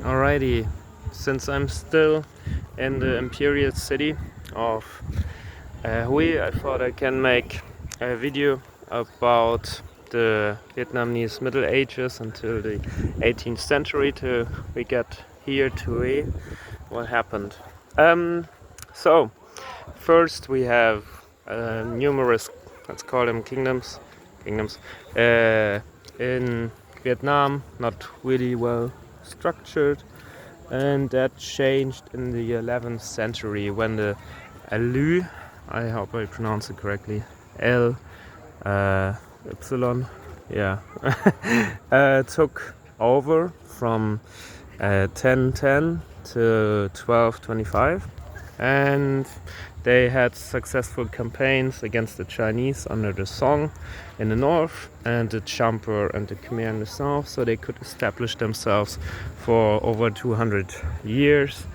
Alrighty, since I'm still in the imperial city of Hue, I thought I can make a video about the Vietnamese Middle Ages until the 18th century till we get here to Hue. What happened? So, first we have numerous, let's call them kingdoms, in Vietnam, not really well structured, and that changed in the 11th century when the Alu, I hope I pronounce it correctly, L Y, yeah, took over from 1010 to 1225, and they had successful campaigns against the Chinese under the Song in the north and the Champa and the Khmer in the south, so they could establish themselves for over 200 years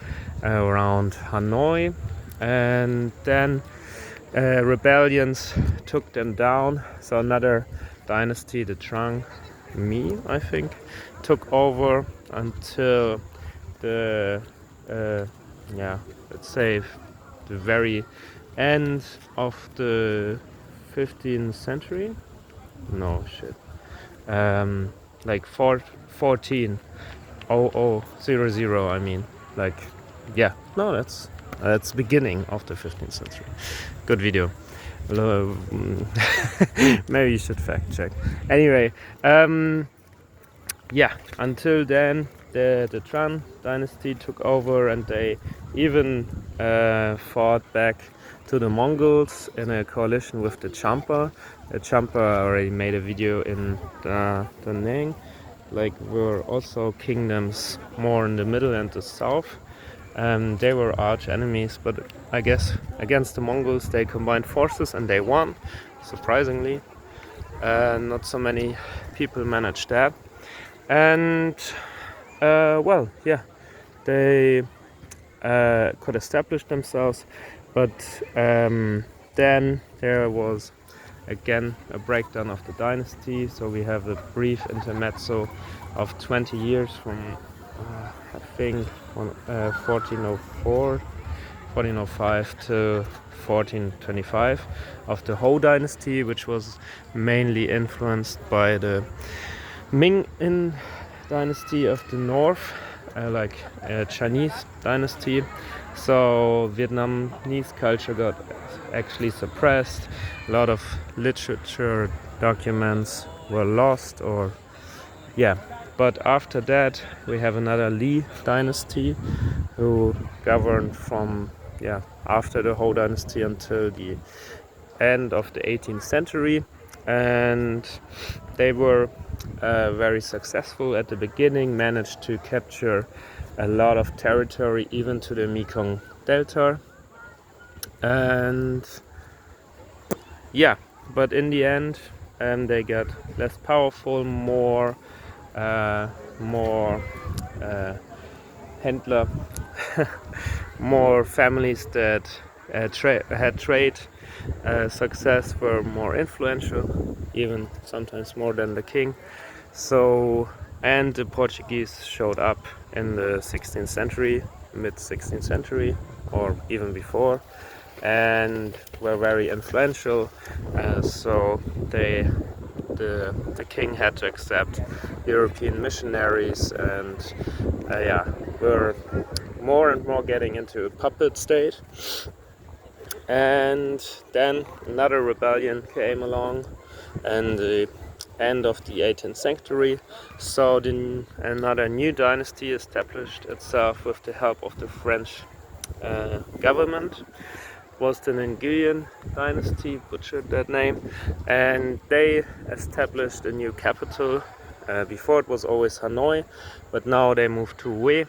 around Hanoi. And then rebellions took them down, so another dynasty, the Trang Mi, I think, took over until the let's say the very end of the 15th century. No shit. Like 1400. I mean, like, yeah. No, that's beginning of the 15th century. Good video. Maybe you should fact check. Anyway, yeah. Until then, the Tran dynasty took over, and they even fought back to the Mongols in a coalition with the Champa. The Champa already made a video in the Nang. Like, were also kingdoms more in the middle and the south. They were arch enemies, but I guess against the Mongols they combined forces and they won, surprisingly. Not so many people managed that. And well, yeah, they could establish themselves, but then there was again a breakdown of the dynasty, so we have a brief intermezzo of 20 years from I think 1405 to 1425 of the Ho dynasty, which was mainly influenced by the Ming dynasty of the north, like Chinese dynasty. So Vietnamese culture got actually suppressed. A lot of literature documents were lost, or yeah. But after that we have another Li dynasty who governed from after the Ho dynasty until the end of the 18th century, and they were very successful at the beginning, managed to capture a lot of territory even to the Mekong Delta, and yeah, but in the end they got less powerful, more Händler, more families that had trade success were more influential, even sometimes more than the king. So, and the Portuguese showed up in the 16th century, mid 16th century, or even before, and were very influential. So the king had to accept European missionaries, and were more and more getting into a puppet state. And then another rebellion came along in the end of the 18th century, so another new dynasty established itself with the help of the French government. Was the Nguyen dynasty, butchered that name, and they established a new capital. Before it was always Hanoi, but now they moved to Hue,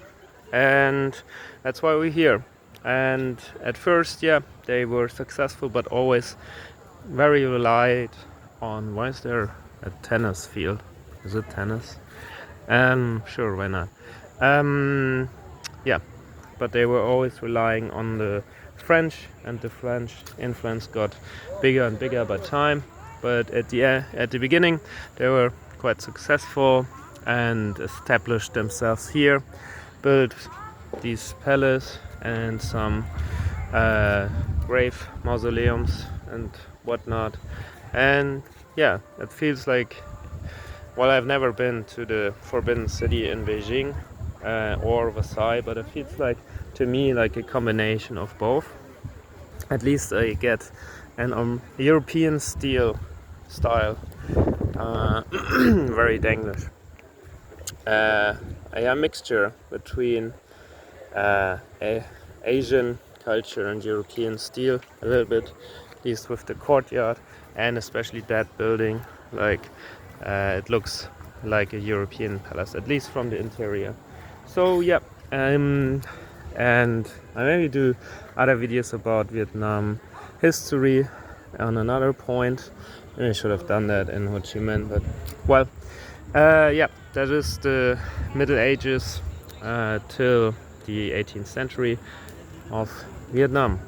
and that's why we're here. And at first, they were successful, but always very relied on. Why is there a tennis field? Is it tennis? Sure, why not? But they were always relying on the French, and the French influence got bigger and bigger by time. But at the beginning, they were quite successful and established themselves here. built these palace and some grave mausoleums and whatnot. And yeah, it feels like, well, I've never been to the Forbidden City in Beijing or Versailles, but it feels like, to me, like a combination of both. At least I get an European style, very English. A mixture between Asian culture and European style, a little bit, at least with the courtyard and especially that building. Like it looks like a European palace, at least from the interior. So yeah, and I maybe do other videos about Vietnam history on another point. Maybe I should have done that in Ho Chi Minh, but well, yeah, that is the Middle Ages till the 18th century of Vietnam.